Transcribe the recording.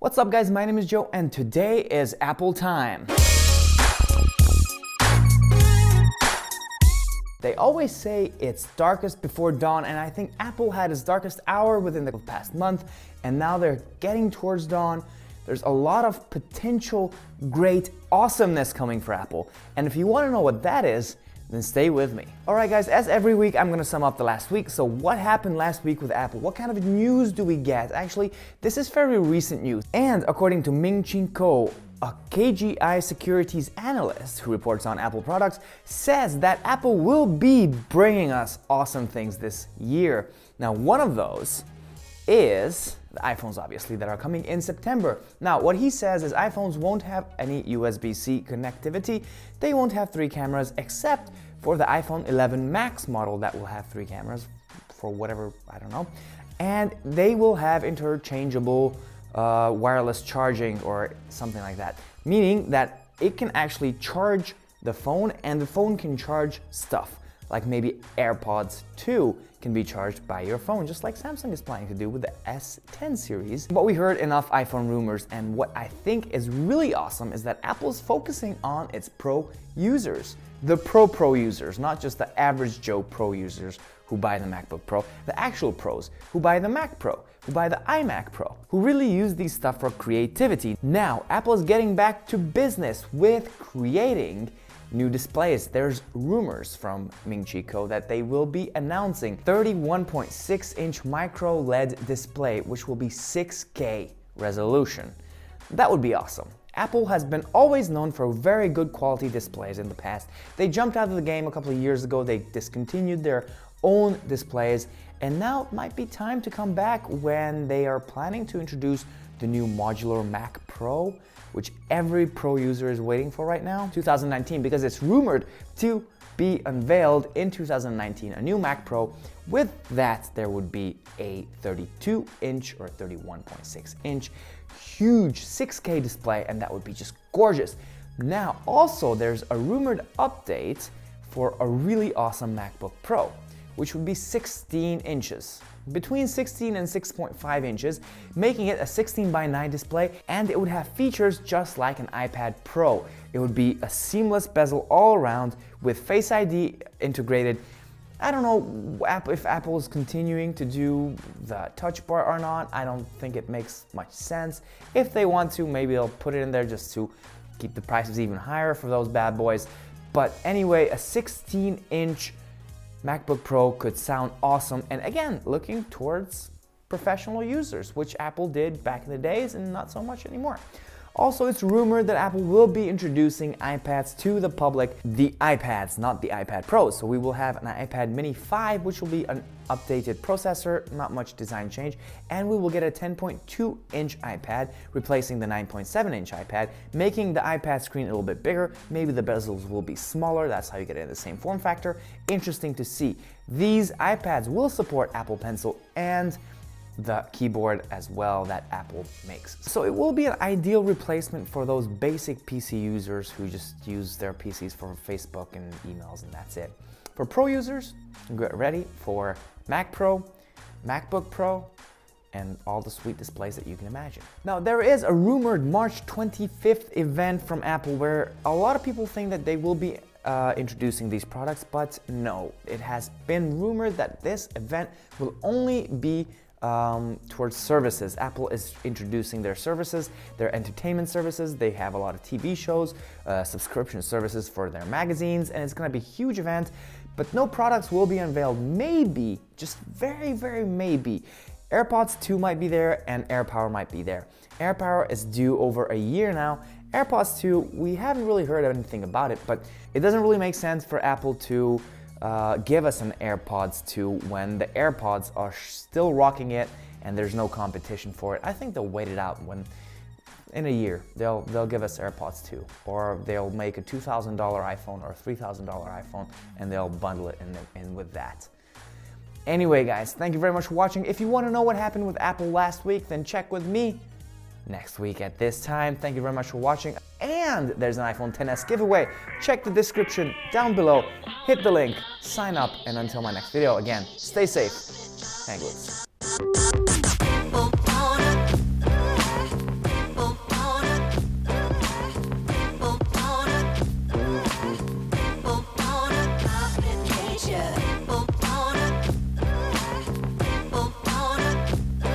What's up guys, my name is Joe and today is Apple time. They always say it's darkest before dawn, and I think Apple had its darkest hour within the past month, and now they're getting towards dawn. There's a lot of potential great awesomeness coming for Apple, and if you want to know what that is, then stay with me. Alright guys, as every week I'm gonna sum up the last week. So what happened last week with Apple? What kind of news do we get? Actually, this is very recent news. And according to Ming-Chi Kuo, a KGI Securities analyst who reports on Apple products, says that Apple will be bringing us awesome things this year. Now, one of those is the iPhones, obviously, that are coming in September. Now, what he says is iPhones won't have any USB-C connectivity. They won't have 3 cameras, except for the iPhone 11 Max model that will have 3 cameras for whatever, I don't know. And they will have interchangeable wireless charging or something like that, meaning that it can actually charge the phone and the phone can charge stuff, like maybe AirPods 2 can be charged by your phone, just like Samsung is planning to do with the S10 series. But we heard enough iPhone rumors, and what I think is really awesome is that Apple's focusing on its Pro users. The Pro users, not just the average Joe Pro users who buy the MacBook Pro, the actual pros who buy the Mac Pro, who buy the iMac Pro, who really use these stuff for creativity. Now, Apple is getting back to business with creating new displays. There's rumors from Ming-Chi Kuo that they will be announcing 31.6-inch micro LED display, which will be 6K resolution. That would be awesome. Apple has been always known for very good quality displays in the past. They jumped out of the game a couple of years ago. They discontinued their own displays, and now it might be time to come back when they are planning to introduce the new modular Mac Pro, which every Pro user is waiting for right now, 2019, because it's rumored to be unveiled in 2019, a new Mac Pro. With that, there would be a 32-inch or 31.6-inch huge 6K display, and that would be just gorgeous. Now, also, there's a rumored update for a really awesome MacBook Pro, which would be 16 inches. Between 16 and 6.5 inches, making it a 16:9 display, and it would have features just like an iPad Pro. It would be a seamless bezel all around with Face ID integrated. I don't know if Apple is continuing to do the touch bar or not. I don't think it makes much sense. If they want to, maybe they'll put it in there just to keep the prices even higher for those bad boys. But anyway, a 16-inch MacBook Pro could sound awesome, and again, looking towards professional users, which Apple did back in the days and not so much anymore. Also, it's rumored that Apple will be introducing iPads to the public, the iPads, not the iPad Pros. So we will have an iPad Mini 5, which will be an updated processor, not much design change, and we will get a 10.2-inch iPad, replacing the 9.7-inch iPad, making the iPad screen a little bit bigger. Maybe the bezels will be smaller. That's how you get it in the same form factor. Interesting to see. These iPads will support Apple Pencil and the keyboard as well that Apple makes. So it will be an ideal replacement for those basic PC users who just use their PCs for Facebook and emails, and that's it. For Pro users, get ready for Mac Pro, MacBook Pro, and all the sweet displays that you can imagine. Now, there is a rumored March 25th event from Apple where a lot of people think that they will be introducing these products, but no, it has been rumored that this event will only be towards services. Apple is introducing their services, their entertainment services. They have a lot of TV shows, subscription services for their magazines, and it's going to be a huge event, but no products will be unveiled. Maybe, just very, very maybe, AirPods 2 might be there and AirPower might be there. AirPower is due over a year now. AirPods 2, we haven't really heard anything about it, but it doesn't really make sense for Apple to give us an AirPods 2 when the AirPods are still rocking it and there's no competition for it. I think they'll wait it out when in a year they'll give us AirPods 2, or they'll make a $2,000 iPhone or $3,000 iPhone and they'll bundle it in with that. Anyway guys, thank you very much for watching. If you want to know what happened with Apple last week, then check with me next week at this time. Thank you very much for watching. And there's an iPhone XS giveaway. Check the description down below, hit the link, sign up, and until my next video, again, stay safe, hang loose.